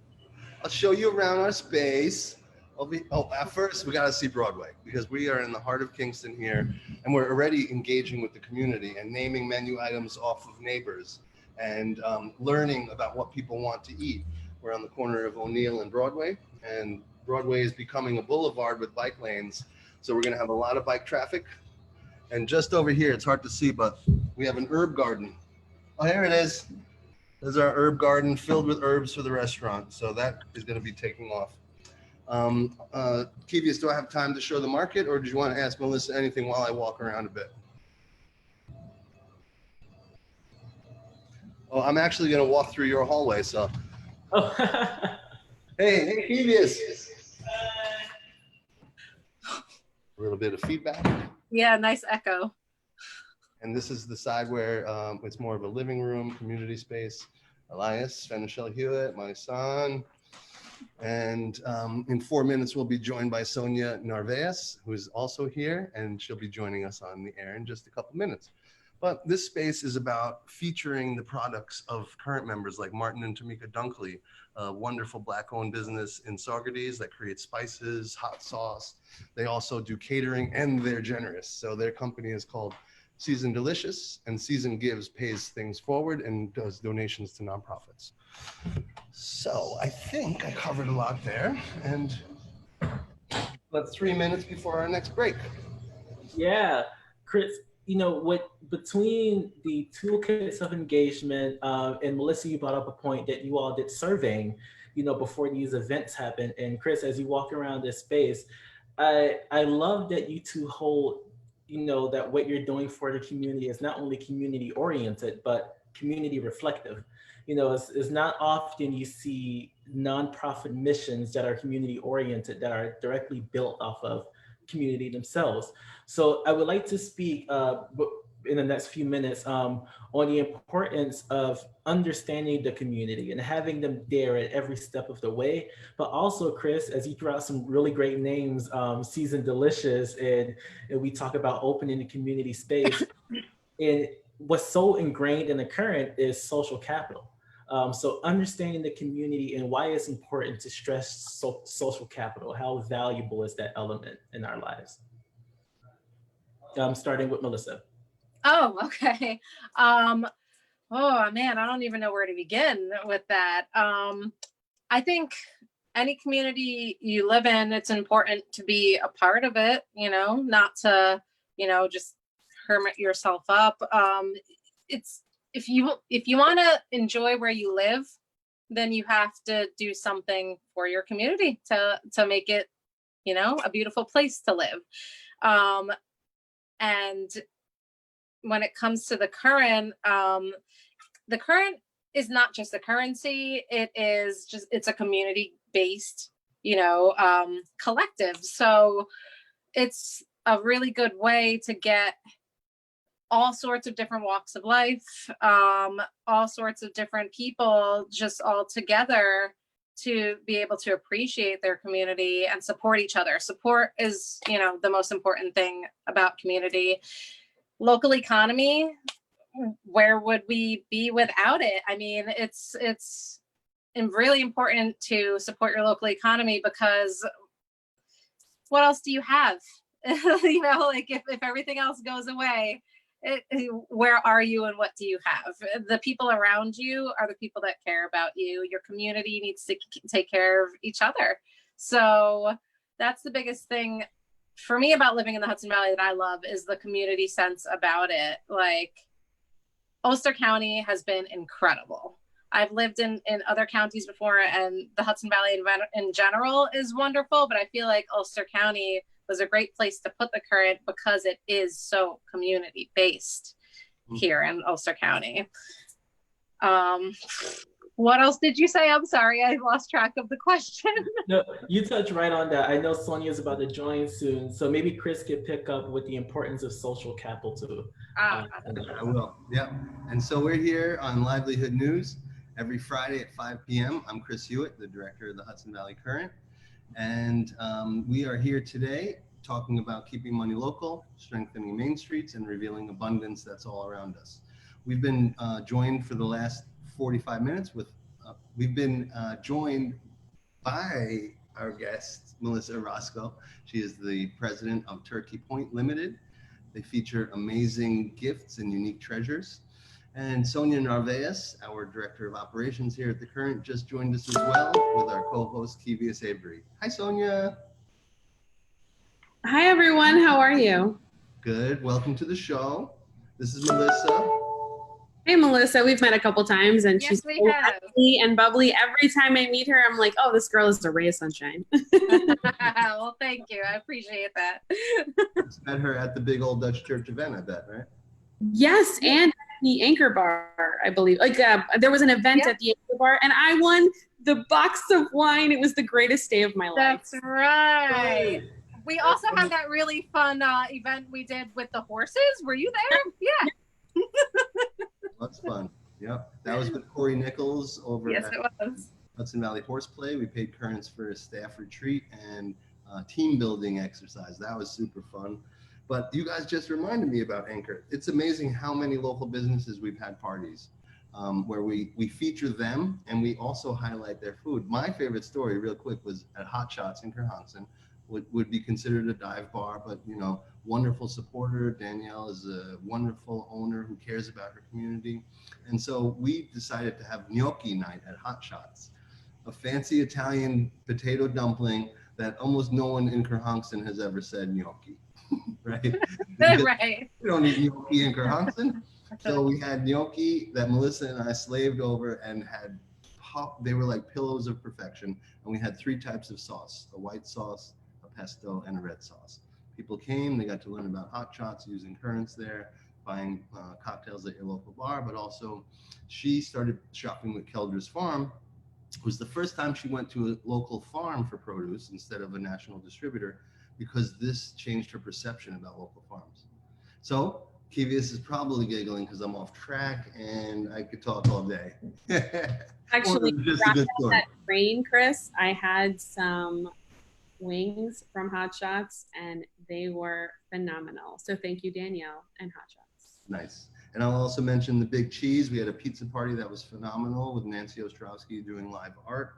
I'll show you around our space. At first, we got to see Broadway, because we are in the heart of Kingston here, and we're already engaging with the community and naming menu items off of neighbors and learning about what people want to eat. We're on the corner of O'Neill and Broadway, and Broadway is becoming a boulevard with bike lanes. So we're going to have a lot of bike traffic. And just over here, it's hard to see, but we have an herb garden. Oh, here it is. There's our herb garden filled with herbs for the restaurant. So that is going to be taking off. Kevius, do I have time to show the market, or do you want to ask Melissa anything while I walk around a bit? Oh, I'm actually going to walk through your hallway, so. Oh. Hey, Kevius. A little bit of feedback. Yeah, nice echo. And this is the side where it's more of a living room, community space. Elias, Fenichel Hewitt, my son. And in 4 minutes, we'll be joined by Sonia Narvaez, who is also here, and she'll be joining us on the air in just a couple minutes. But this space is about featuring the products of current members like Martin and Tamika Dunkley, a wonderful Black-owned business in Saugerties that creates spices, hot sauce. They also do catering, and they're generous. So their company is called Seasoned Delicious, and Seasoned Gives pays things forward and does donations to nonprofits. So I think I covered a lot there, and about 3 minutes before our next break. Yeah, Chris, you know what, between the toolkits of engagement, and Melissa, you brought up a point that you all did surveying, you know, before these events happen. And Chris, as you walk around this space, I love that you two hold, you know, that what you're doing for the community is not only community oriented, but community reflective. You know, it's not often you see nonprofit missions that are community oriented, that are directly built off of community themselves. So I would like to speak in the next few minutes on the importance of understanding the community and having them there at every step of the way. But also, Chris, as you threw out some really great names, Seasoned Delicious, and we talk about opening the community space. And what's so ingrained in the current is social capital. So understanding the community and why it's important to stress social capital, how valuable is that element in our lives? Starting with Melissa. Oh, okay. Oh man, I don't even know where to begin with that. I think any community you live in, it's important to be a part of it, you know, not to, you know, just hermit yourself up. It's, if you want to enjoy where you live, then you have to do something for your community to make it, you know, a beautiful place to live. And when it comes to the current is not just a currency, it's a community based, you know, collective. So it's a really good way to get all sorts of different walks of life, all sorts of different people just all together to be able to appreciate their community and support each other. Support is, you know, the most important thing about community. Local economy, where would we be without it? I mean, it's really important to support your local economy, because what else do you have? You know, like if everything else goes away, where are you and what do you have? The people around you are the people that care about you. Your community needs to take care of each other. So that's the biggest thing for me about living in the Hudson Valley that I love, is the community sense about it. Like, Ulster County has been incredible. I've lived in other counties before, and the Hudson Valley in general is wonderful, but I feel like Ulster County was a great place to put the current because it is so community based here in Ulster County. What else did you say? I'm sorry, I lost track of the question. No, you touched right on that. I know Sonia's about to join soon, so maybe Chris could pick up with the importance of social capital. Ah, I will. Yep. And so we're here on Livelihood News every Friday at 5 p.m. I'm Chris Hewitt, the director of the Hudson Valley Current. And we are here today talking about keeping money local, strengthening main streets, and revealing abundance that's all around us. We've been joined for the last 45 minutes with, we've been joined by our guest, Melissa Orozco. She is the president of Turkey Point Limited. They feature amazing gifts and unique treasures. And Sonia Narvaez, our director of operations here at the Current, just joined us as well with our co-host, Kevius Avery. Hi, Sonia. Hi, everyone. How are you? Good. Welcome to the show. This is Melissa. Hey, Melissa. We've met a couple times, and yes, she's we so have. happy and bubbly. Every time I meet her, I'm like, oh, this girl is a ray of sunshine. Well, thank you. I appreciate that. Just met her at the big old Dutch church event, I bet, right? Yes, and the Anchor Bar, I believe. Like, there was an event at the Anchor Bar, and I won the box of wine. It was the greatest day of my life. That's right. We also had that really fun event we did with the horses. Were you there? Yeah. That's fun. Yep. That was with Corey Nichols over Yes, at it was. Hudson Valley Horseplay. We paid Currents for a staff retreat and team building exercise. That was super fun. But you guys just reminded me about Anchor. It's amazing how many local businesses we've had parties where we feature them and we also highlight their food. My favorite story, real quick, was at Hot Shots in Hudson. Would be considered a dive bar, but you know, wonderful supporter. Danielle is a wonderful owner who cares about her community. And so we decided to have gnocchi night at Hot Shots, a fancy Italian potato dumpling that almost no one in Kerhonkson has ever said gnocchi, right? Right. We don't eat gnocchi in Kerhonkson. So we had gnocchi that Melissa and I slaved over and had they were like pillows of perfection. And we had 3 types of sauce, a white sauce, pesto, and a red sauce. People came, they got to learn about Hot Shots, using currents there, buying cocktails at your local bar, but also she started shopping with Kelder's Farm. It was the first time she went to a local farm for produce instead of a national distributor, because this changed her perception about local farms. So Kevius is probably giggling because I'm off track and I could talk all day. Actually, just a good story. That rain, Chris, I had some wings from Hot Shots and they were phenomenal. So thank you, Danielle and Hot Shots. Nice. And I'll also mention the Big Cheese. We had a pizza party that was phenomenal with Nancy Ostrowski doing live art.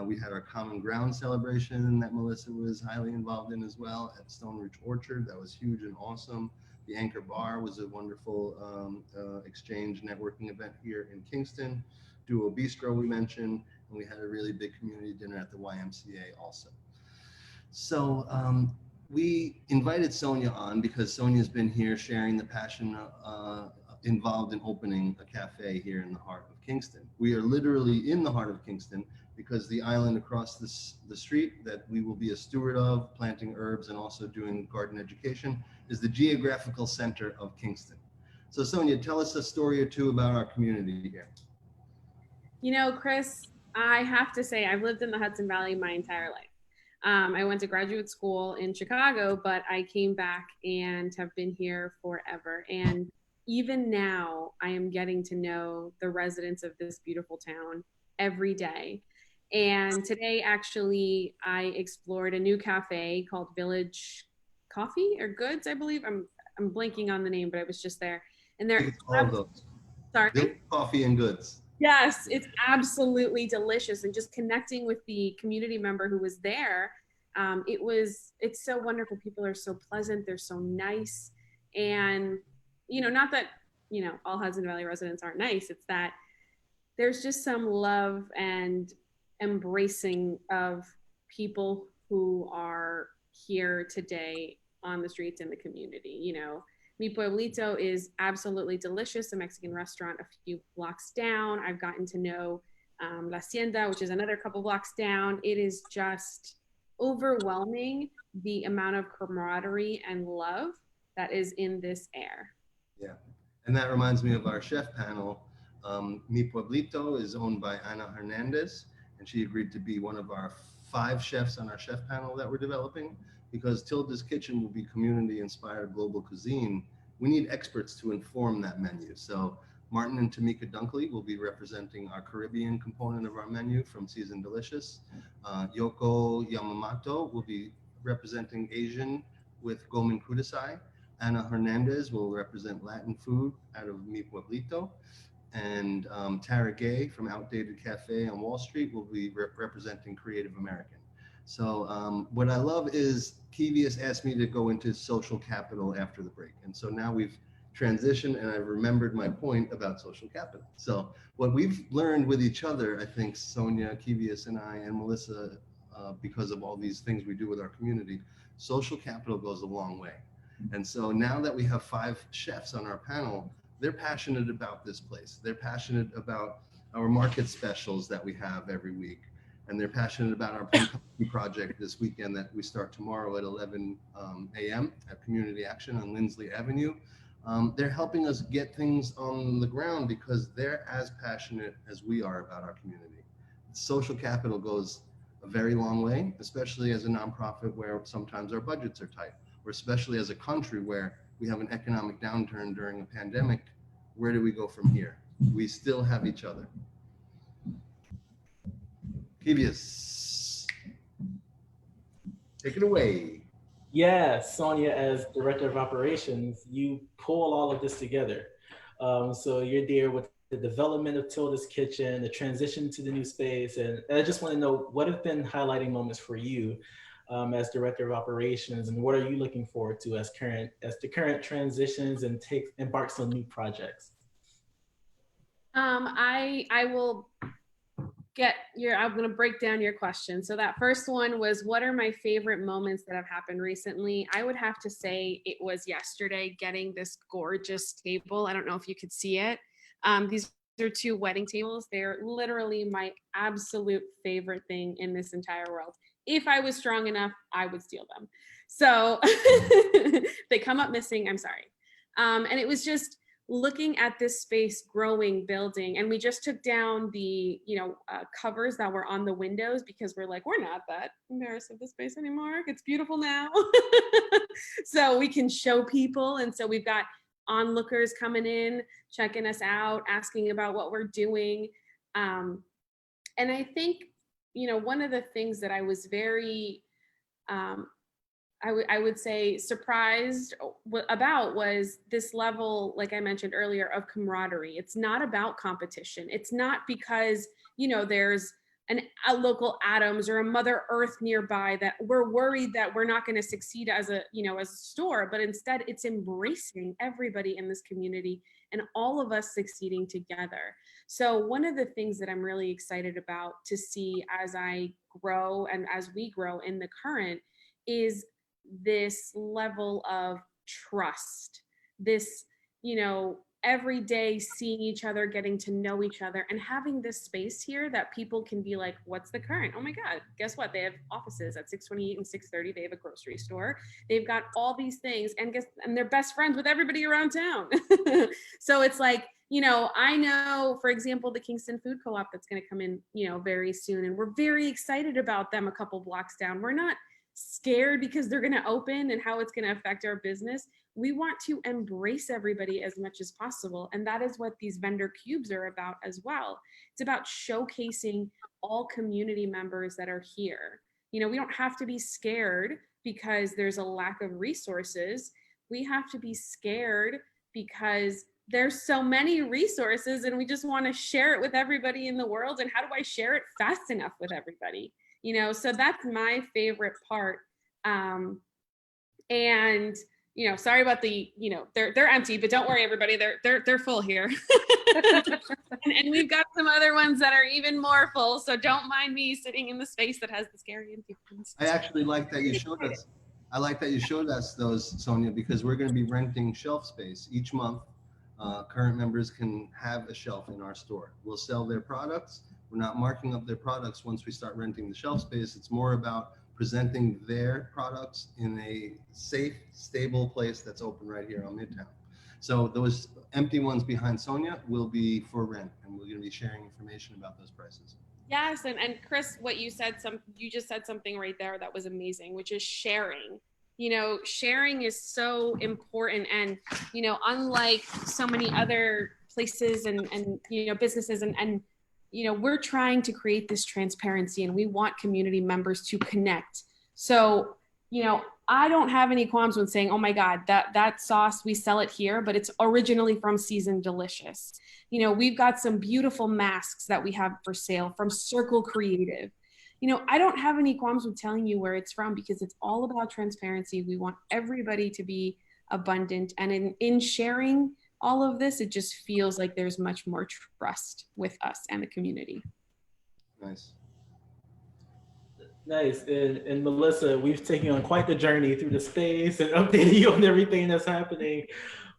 We had our Common Ground celebration that Melissa was highly involved in as well at Stone Ridge Orchard. That was huge and awesome. The Anchor Bar was a wonderful exchange networking event here in Kingston. Duo Bistro we mentioned, and we had a really big community dinner at the YMCA also. So we invited Sonia on because Sonia's been here sharing the passion involved in opening a cafe here in the heart of Kingston. We are literally in the heart of Kingston because the island across the street that we will be a steward of, planting herbs and also doing garden education, is the geographical center of Kingston. So Sonia, tell us a story or two about our community here. You know, Chris, I have to say I've lived in the Hudson Valley my entire life. I went to graduate school in Chicago, but I came back and have been here forever. And even now, I am getting to know the residents of this beautiful town every day. And today, actually, I explored a new cafe called Village Coffee or Goods, I believe. I'm blanking on the name, but I was just there. And they're all of those. Sorry. Village Coffee and Goods. Yes, it's absolutely delicious. And just connecting with the community member who was there, it's so wonderful. People are so pleasant. They're so nice. And, you know, not that, you know, all Hudson Valley residents aren't nice. It's that there's just some love and embracing of people who are here today on the streets in the community. You know, Mi Pueblito is absolutely delicious, a Mexican restaurant a few blocks down. I've gotten to know La Hacienda, which is another couple blocks down. It is just overwhelming the amount of camaraderie and love that is in this air. Yeah, and that reminds me of our chef panel. Mi Pueblito is owned by Ana Hernandez, and she agreed to be one of our 5 chefs on our chef panel that we're developing. Because Tilda's Kitchen will be community-inspired global cuisine, we need experts to inform that menu. So Martin and Tamika Dunkley will be representing our Caribbean component of our menu from Seasoned Delicious. Yoko Yamamoto will be representing Asian with Gomen Kudasai. Ana Hernandez will represent Latin food out of Mi Pueblito. And Tara Gay from Outdated Cafe on Wall Street will be representing Creative American. So what I love is Kevius asked me to go into social capital after the break. And so now we've transitioned and I've remembered my point about social capital. So what we've learned with each other, I think Sonia, Kevius and I and Melissa, because of all these things we do with our community, social capital goes a long way. And so now that we have 5 chefs on our panel, they're passionate about this place. They're passionate about our market specials that we have every week. And they're passionate about our project this weekend that we start tomorrow at 11 a.m. at Community Action on Lindsley Avenue. They're helping us get things on the ground because they're as passionate as we are about our community. Social capital goes a very long way, especially as a nonprofit where sometimes our budgets are tight, or especially as a country where we have an economic downturn during a pandemic. Where do we go from here? We still have each other. Kevius, take it away. Yeah, Sonia, as director of operations, you pull all of this together. So you're there with the development of Tilda's Kitchen, the transition to the new space, and I just want to know what have been highlighting moments for you as director of operations, and what are you looking forward to as the current transitions and embarks on new projects? I will I'm going to break down your question. So that first one was, what are my favorite moments that have happened recently? I would have to say it was yesterday getting this gorgeous table. I don't know if you could see it. These are 2 wedding tables. They're literally my absolute favorite thing in this entire world. If I was strong enough, I would steal them. So they come up missing, I'm sorry. And it was just looking at this space growing, building, and we just took down the covers that were on the windows because we're like, we're not that embarrassed of the space anymore. It's beautiful now. So we can show people. And so we've got onlookers coming in, checking us out, asking about what we're doing. And I think, one of the things that I was very, I would say surprised about was this level, like I mentioned earlier, of camaraderie. It's not about competition. It's not because, there's a local Adams or a Mother Earth nearby that we're worried that we're not going to succeed as a store, but instead it's embracing everybody in this community and all of us succeeding together. So one of the things that I'm really excited about to see as I grow and as we grow in the current is this level of trust, this, every day seeing each other, getting to know each other, and having this space here that people can be like, what's the current? Oh my God, guess what? They have offices at 628 and 630. They have a grocery store. They've got all these things, and they're best friends with everybody around town. So it's like, I know, for example, the Kingston Food Co-op that's going to come in, very soon. And we're very excited about them a couple blocks down. We're not scared because they're going to open and how it's going to affect our business. We want to embrace everybody as much as possible. And that is what these vendor cubes are about as well. It's about showcasing all community members that are here. We don't have to be scared because there's a lack of resources. We have to be scared because there's so many resources and we just want to share it with everybody in the world. And how do I share it fast enough with everybody? So that's my favorite part. And sorry about the, they're empty, but don't worry, everybody, they're full here. and we've got some other ones that are even more full. So don't mind me sitting in the space that has the scary empty ones. I actually like that you showed us. I like that you showed us those, Sonia, because we're going to be renting shelf space each month. Current members can have a shelf in our store. We'll sell their products. We're not marking up their products once we start renting the shelf space. It's more about presenting their products in a safe, stable place that's open right here on Midtown. So those empty ones behind Sonia will be for rent, and we're going to be sharing information about those prices. Yes, and Chris, what you said, you just said something right there that was amazing, which is sharing. You know, sharing is so important, and you know, unlike so many other places and you know, businesses and you know, we're trying to create this transparency, and we want community members to connect. So, you know, I don't have any qualms with saying, oh my God, that sauce, we sell it here, but it's originally from Seasoned Delicious. You know, we've got some beautiful masks that we have for sale from Circle Creative. You know, I don't have any qualms with telling you where it's from, because it's all about transparency. We want everybody to be abundant. And in sharing all of this, it just feels like there's much more trust with us and the community. Nice. Nice. And Melissa, we've taken on quite the journey through the space and updating you on everything that's happening.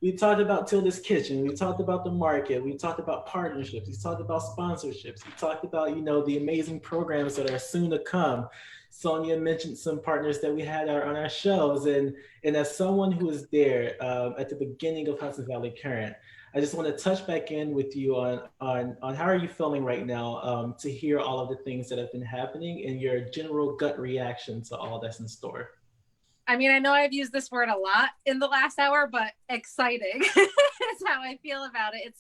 We talked about Tilda's Kitchen. We talked about the market. We talked about partnerships. We talked about sponsorships. We talked about, you know, the amazing programs that are soon to come. Sonia mentioned some partners that we had on our shows. And as someone who was there at the beginning of Hudson Valley Current, I just want to touch back in with you on how are you feeling right now to hear all of the things that have been happening and your general gut reaction to all that's in store. I mean, I know I've used this word a lot in the last hour, but exciting is how I feel about it.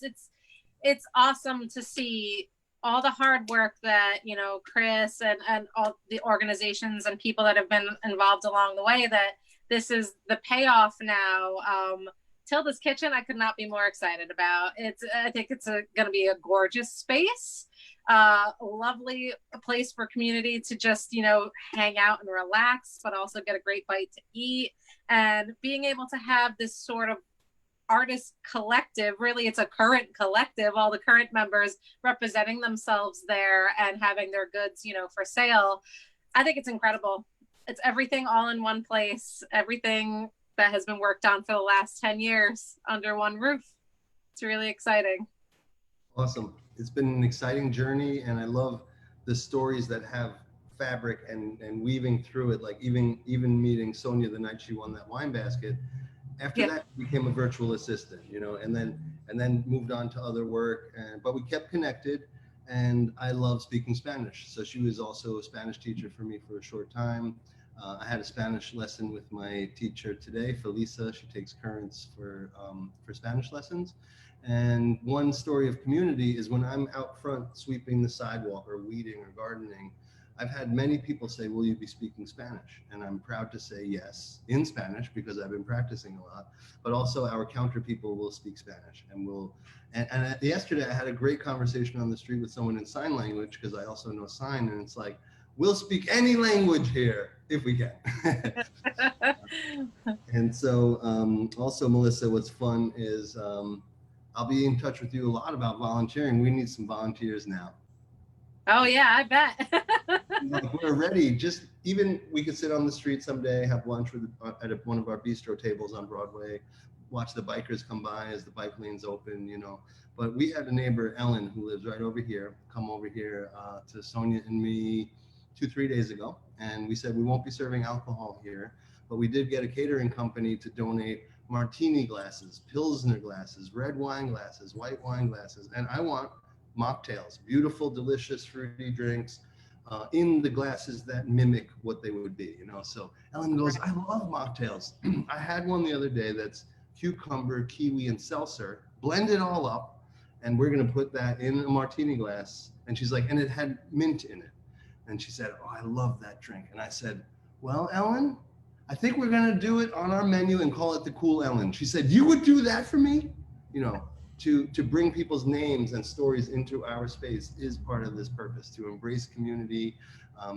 It's awesome to see all the hard work that, you know, Chris and all the organizations and people that have been involved along the way, that this is the payoff now. Tilda's Kitchen, I could not be more excited about. I think it's going to be a gorgeous space, a lovely place for community to just, you know, hang out and relax, but also get a great bite to eat. And being able to have this sort of artist collective, really it's a current collective, all the current members representing themselves there and having their goods, you know, for sale. I think it's incredible. It's everything all in one place, everything that has been worked on for the last 10 years under one roof. It's really exciting. Awesome. It's been an exciting journey, and I love the stories that have fabric and weaving through it. Like even meeting Sonia the night she won that wine basket. After that, became a virtual assistant, you know, and then moved on to other work. But we kept connected, and I love speaking Spanish. So she was also a Spanish teacher for me for a short time. I had a Spanish lesson with my teacher today, Felisa. She takes currents for Spanish lessons. And one story of community is when I'm out front sweeping the sidewalk or weeding or gardening, I've had many people say, will you be speaking Spanish? And I'm proud to say yes, in Spanish, because I've been practicing a lot, but also our counter people will speak Spanish. And yesterday I had a great conversation on the street with someone in sign language, because I also know sign, and it's like, we'll speak any language here if we can. And so also, Melissa, what's fun is I'll be in touch with you a lot about volunteering. We need some volunteers now. Oh yeah, I bet. Like, we're ready. Just even we could sit on the street someday, have lunch at one of our bistro tables on Broadway, watch the bikers come by as the bike lanes open, you know. But we had a neighbor, Ellen, who lives right over here, come over here to Sonia and me 2-3 days ago, and we said we won't be serving alcohol here, but we did get a catering company to donate martini glasses, Pilsner glasses, red wine glasses, white wine glasses, and I want mocktails, beautiful, delicious, fruity drinks in the glasses that mimic what they would be, you know. So Ellen goes, I love mocktails. I had one the other day that's cucumber, kiwi, and seltzer, blend it all up, and we're gonna put that in a martini glass. And she's like, and it had mint in it. And she said, oh, I love that drink. And I said, well, Ellen, I think we're going to do it on our menu and call it the Cool Ellen. She said, you would do that for me? You know, to bring people's names and stories into our space is part of this purpose, to embrace community,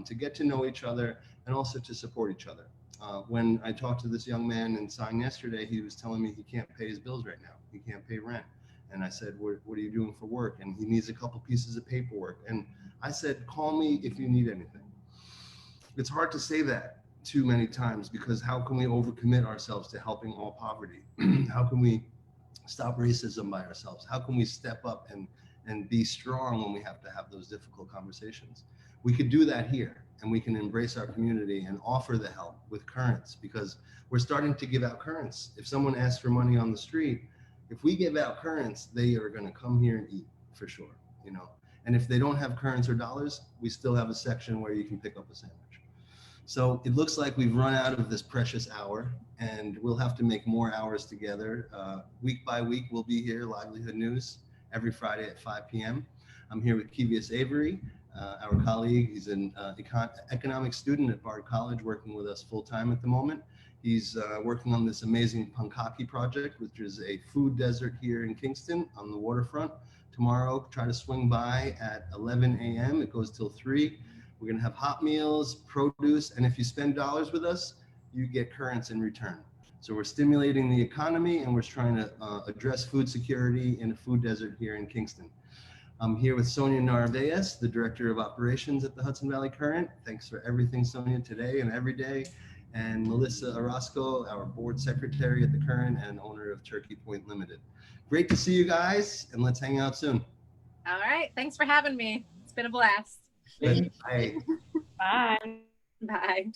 to get to know each other, and also to support each other. When I talked to this young man in sign yesterday, he was telling me he can't pay his bills right now. He can't pay rent. And I said, what are you doing for work? And he needs a couple pieces of paperwork. And I said, call me if you need anything. It's hard to say that too many times, because how can we overcommit ourselves to helping all poverty? How can we stop racism by ourselves? How can we step up and be strong when we have to have those difficult conversations? We could do that here, and we can embrace our community and offer the help with currents, because we're starting to give out currents. If someone asks for money on the street, if we give out currents, they are going to come here and eat for sure, you know. And if they don't have currents or dollars, we still have a section where you can pick up a sandwich. So it looks like we've run out of this precious hour, and we'll have to make more hours together. Week by week, we'll be here, Livelihood News, every Friday at 5 p.m. I'm here with Kevius Avery, our colleague. He's an economics student at Bard College, working with us full time at the moment. He's working on this amazing Pankaki project, which is a food desert here in Kingston on the waterfront. Tomorrow, try to swing by at 11 a.m. It goes till 3. We're going to have hot meals, produce, and if you spend dollars with us, you get currents in return. So we're stimulating the economy, and we're trying to address food security in a food desert here in Kingston. I'm here with Sonia Narvaez, the Director of Operations at the Hudson Valley Current. Thanks for everything, Sonia, today and every day. And Melissa Orozco, our Board Secretary at the Current and owner of Turkey Point Limited. Great to see you guys, and let's hang out soon. All right. Thanks for having me. It's been a blast. Thank you. Bye. Bye. Bye.